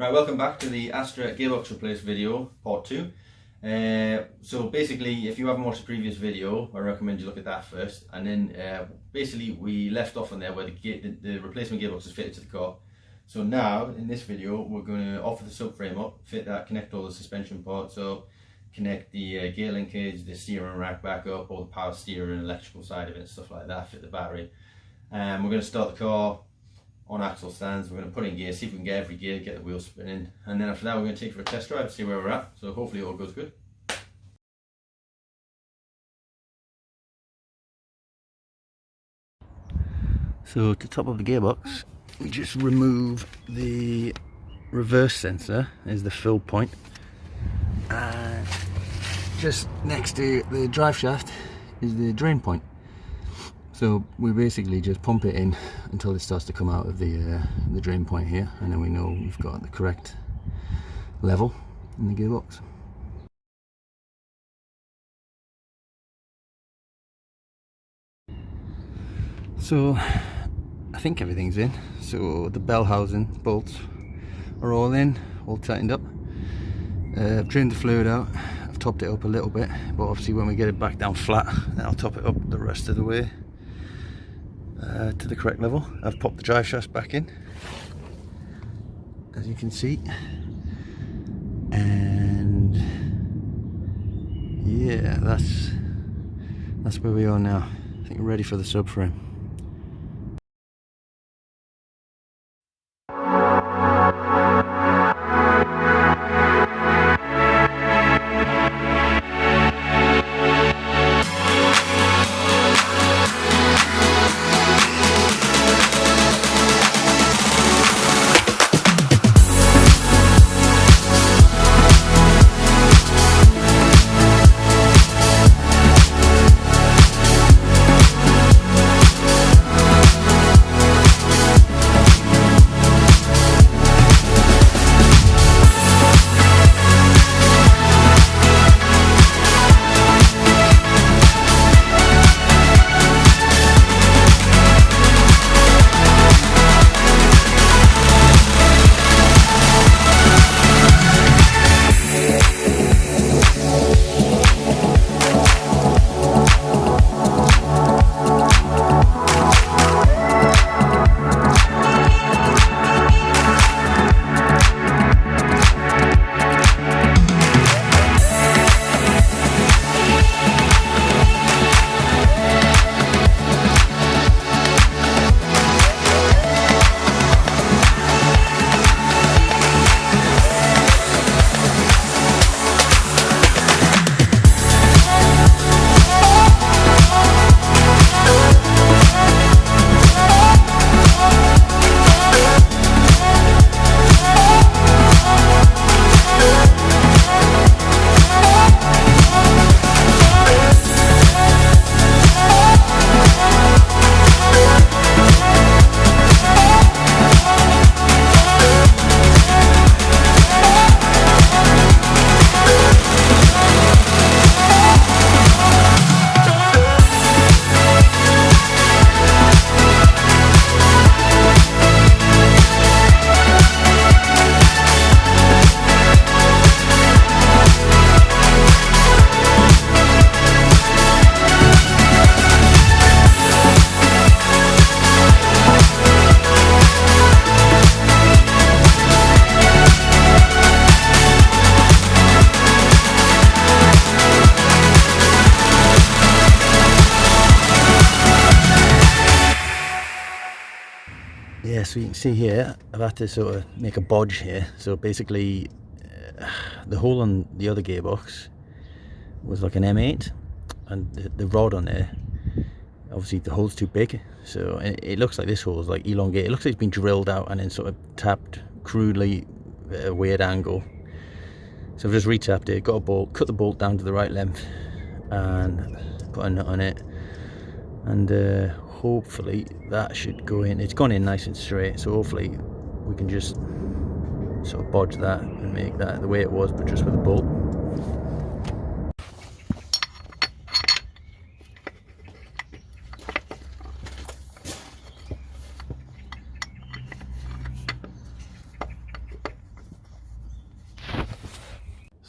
Right, welcome back to the Astra Gearbox Replace video, part 2. So basically, if you haven't watched the previous video, I recommend you look at that first. And then basically we left off on there where the replacement gearbox is fitted to the car. So now, in this video, we're going to offer the subframe up, fit that, connect all the suspension parts up, connect the gear linkage, the steering rack back up, all the power steering, electrical side of it, stuff like that, fit the battery. We're going to start the car on axle stands. We're going to put in gear, see if we can get every gear, get the wheels spinning, and then after that we're going to take it for a test drive, see where we're at. So hopefully it all goes good. So to top up the gearbox, we just remove the reverse sensor is the fill point, and just next to the drive shaft is the drain point. So we basically just pump it in until it starts to come out of the drain point here, and then we know we've got the correct level in the gearbox. So I think everything's in. So the bell housing bolts are all in, all tightened up. I've drained the fluid out, I've topped it up a little bit, but obviously when we get it back down flat, then I'll top it up the rest of the way to the correct level. I've popped the drive shafts back in, as you can see, and yeah, that's where we are now. I think we're ready for the subframe. Yeah, so you can see here, I've had to sort of make a bodge here. So basically, the hole on the other gearbox was like an M8, and the rod on there, obviously the hole's too big. So it looks like this hole is like elongated. It looks like it's been drilled out and then sort of tapped crudely at a weird angle. So I've just retapped it, got a bolt, cut the bolt down to the right length, and put a nut on it. And hopefully that should go in. It's gone in nice and straight, so hopefully we can just sort of bodge that and make that the way it was, but just with a bolt.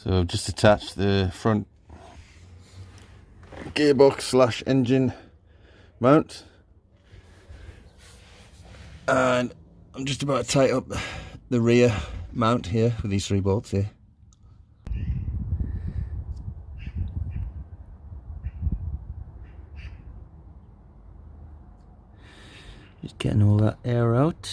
So I've just attached the front gearbox slash engine mount, and I'm just about to tighten up the rear mount here with these 3 bolts here. Just getting all that air out.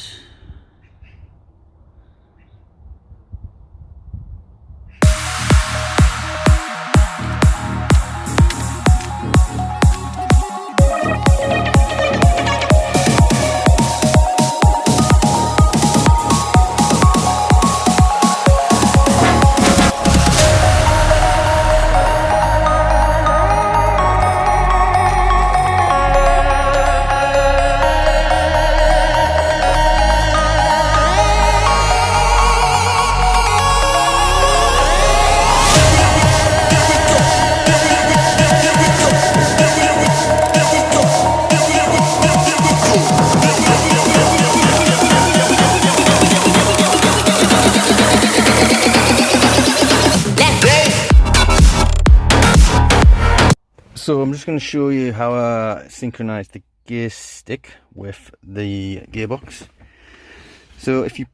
So I'm just going to show you how I synchronize the gear stick with the gearbox. So if you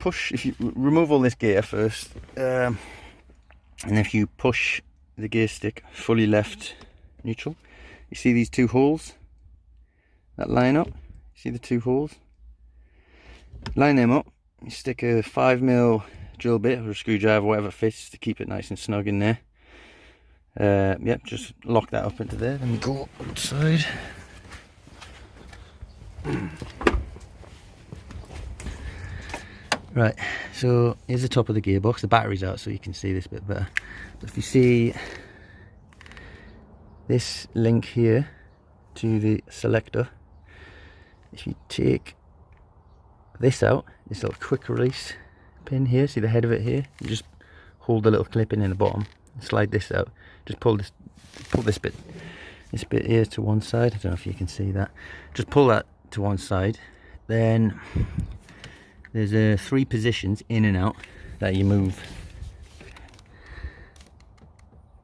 remove all this gear first, and if you push the gear stick fully left neutral, you see these 2 holes that line up. See the 2 holes? Line them up. You stick a 5mm drill bit or a screwdriver, whatever fits, to keep it nice and snug in there. Yep, just lock that up into there. Then we go outside. Right, so here's the top of the gearbox. The battery's out, so you can see this bit better. But if you see this link here to the selector, if you take this out, this little quick release pin here, see the head of it here, you just hold the little clip in the bottom, slide this out, just pull this bit here to one side. I don't know if you can see that. Just pull that to one side. Then there's 3 positions in and out that you move.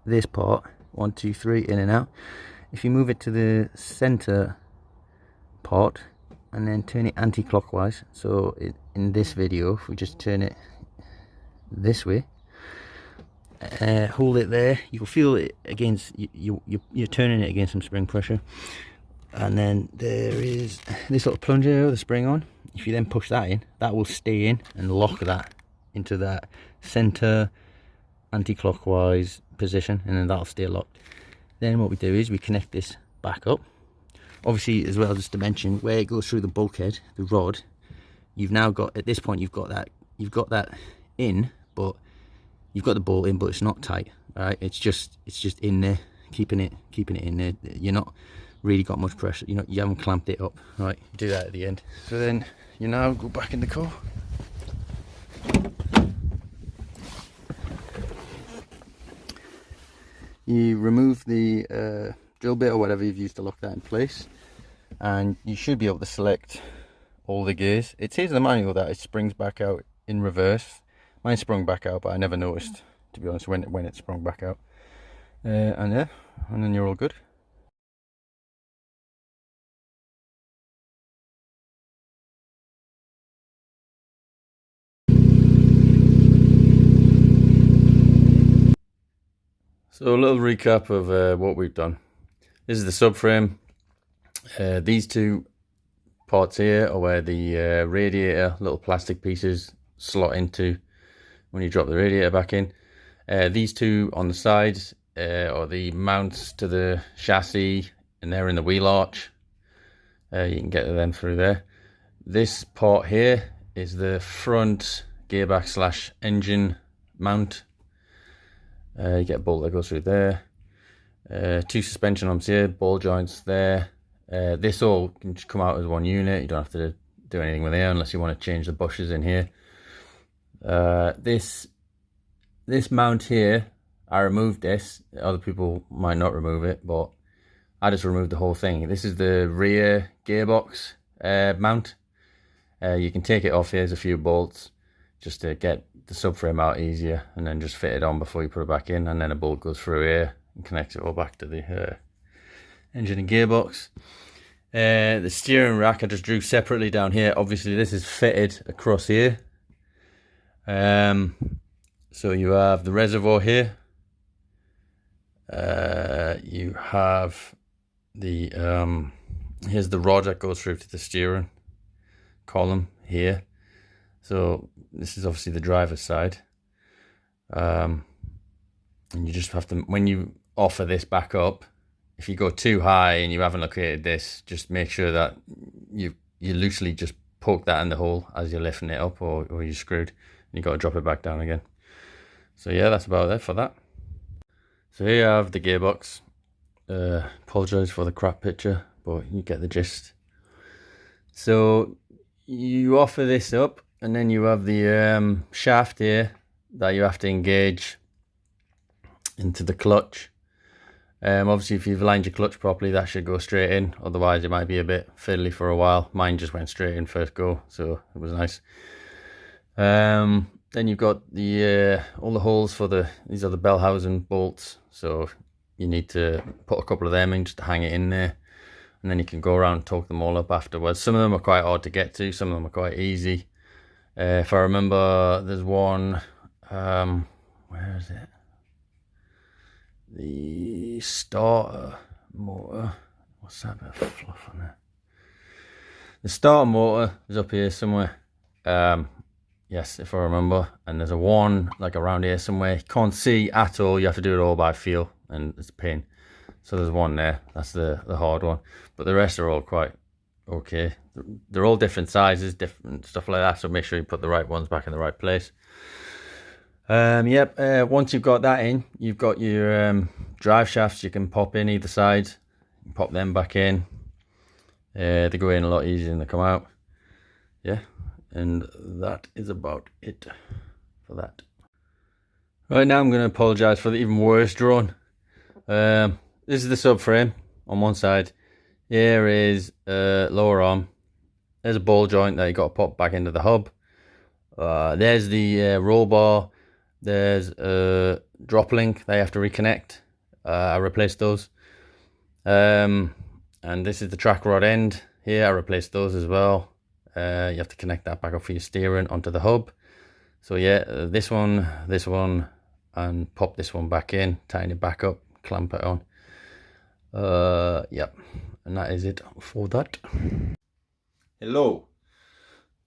This part, 1, 2, 3, in and out. If you move it to the center part and then turn it anti-clockwise, so in this video, if we just turn it this way, hold it there, you'll feel it against, you're turning it against some spring pressure. And then there is this little plunger with the spring on. If you then push that in, that will stay in and lock that into that center anti-clockwise position, and then that'll stay locked. Then what we do is we connect this back up. Obviously, as well, just to mention, where it goes through the bulkhead, the rod, you've now got, at this point, you've got that in, but you've got the bolt in, but it's not tight. All right, it's just in there, keeping it in there. You're not really got much pressure, you haven't clamped it up. All right, do that at the end. So then you now go back in the car. You remove the drill bit or whatever you've used to lock that in place, and you should be able to select all the gears. It says in the manual that it springs back out in reverse. Mine sprung back out, but I never noticed, to be honest, when it sprung back out. And yeah, and then you're all good. So a little recap of what we've done. This is the subframe. These 2 parts here are where the radiator little plastic pieces slot into when you drop the radiator back in. These 2 on the sides are the mounts to the chassis, and they're in the wheel arch. You can get to them through there. This part here is the front gearbox slash engine mount. You get a bolt that goes through there. 2 suspension arms here, ball joints there. This all can just come out as one unit. You don't have to do anything with it unless you want to change the bushes in here. This mount here, I removed this. Other people might not remove it, but I just removed the whole thing. This is the rear gearbox mount. You can take it off. Here's a few bolts. just to get the subframe out easier, and then just fit it on before you put it back in, and then a bolt goes through here and connects it all back to the engine and gearbox. The steering rack I just drew separately down here. Obviously this is fitted across here. So you have the reservoir here. You have the here's the rod that goes through to the steering column here. So this is obviously the driver's side. And you just have to, when you offer this back up, if you go too high and you haven't located this, just make sure that you loosely just poke that in the hole as you're lifting it up, or you're screwed, and you got to drop it back down again. So yeah, that's about it for that. So here you have the gearbox. Apologise for the crap picture, but you get the gist. So you offer this up, and then you have the shaft here that you have to engage into the clutch. Obviously if you've aligned your clutch properly, that should go straight in, otherwise it might be a bit fiddly for a while. Mine just went straight in first go, so it was nice. Then you've got the all the holes for these are the bell housing bolts, so you need to put a couple of them in just to hang it in there, and then you can go around and torque them all up afterwards. Some of them are quite hard to get to, some of them are quite easy. If I remember, there's one, where is it? The starter motor. What's that bit of fluff on there? The starter motor is up here somewhere. Yes, if I remember. And there's a one like around here somewhere. You can't see at all. You have to do it all by feel, and it's a pain. So there's one there. That's the hard one. But the rest are all quite okay. They're all different sizes, different stuff like that. So make sure you put the right ones back in the right place. Once you've got that in, you've got your drive shafts you can pop in either side. You can pop them back in. They go in a lot easier than they come out. Yeah, and that is about it for that. Right, now I'm going to apologise for the even worse drawing. This is the subframe on one side. Here is lower arm. There's a ball joint that you got to pop back into the hub. There's the roll bar. There's a drop link they have to reconnect. I replaced those. And this is the track rod end here. I replaced those as well. You have to connect that back up for your steering onto the hub. So yeah, this one, and pop this one back in, tighten it back up, clamp it on. Yep, and that is it for that. Hello.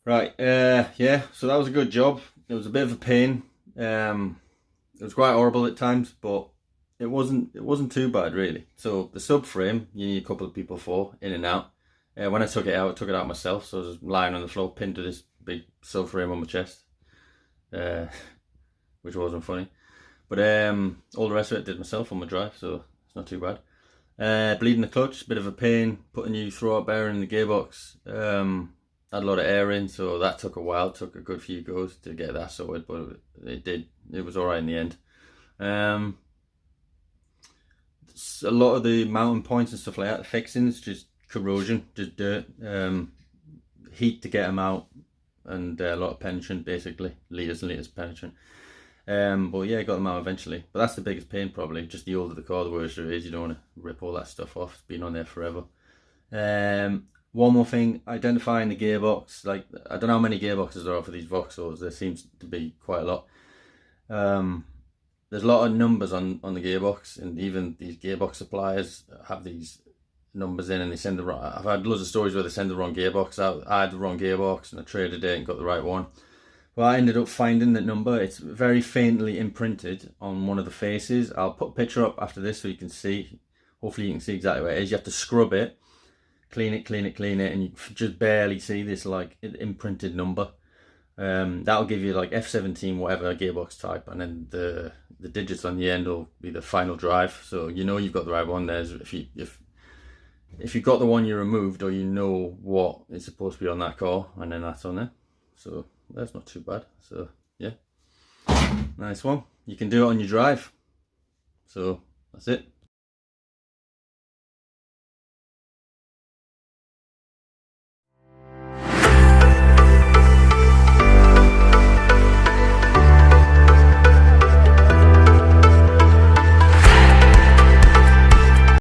Right, yeah, so that was a good job. It was a bit of a pain. It was quite horrible at times, but it wasn't too bad really. So the subframe you need a couple of people for, in and out. When I took it out myself, so I was lying on the floor pinned to this big subframe on my chest, which wasn't funny. But all the rest of it did myself on my drive, so it's not too bad. Bleeding the clutch, bit of a pain. Put a new throwout bearing in the gearbox. Had a lot of air in, so that took a while. Took a good few goes to get that sorted, but it did. It was alright in the end. A lot of the mounting points and stuff like that, the fixings, just corrosion, just dirt, heat to get them out, and a lot of penetrant, basically liters and liters of penetrant. But yeah, got them out eventually. But that's the biggest pain probably. Just the older the car, the worse it is. You don't want to rip all that stuff off. It's been on there forever. One more thing, identifying the gearbox. Like, I don't know how many gearboxes there are for these Vauxhalls. There seems to be quite a lot. There's a lot of numbers on the gearbox, and even these gearbox suppliers have these numbers in, and they send the wrong. I've had loads of stories where they send the wrong gearbox out. I had the wrong gearbox and I traded it and got the right one. Well, I ended up finding that number. It's very faintly imprinted on one of the faces. I'll put a picture up after this so you can see. Hopefully you can see exactly where it is. You have to scrub it, clean it, and you just barely see this like imprinted number. That'll give you like F17 whatever gearbox type, and then the digits on the end will be the final drive, so you know you've got the right one. There's if you've got the one you removed, or you know what is supposed to be on that car, and then that's on there. So that's not too bad. So yeah, nice one. You can do it on your drive. So that's it.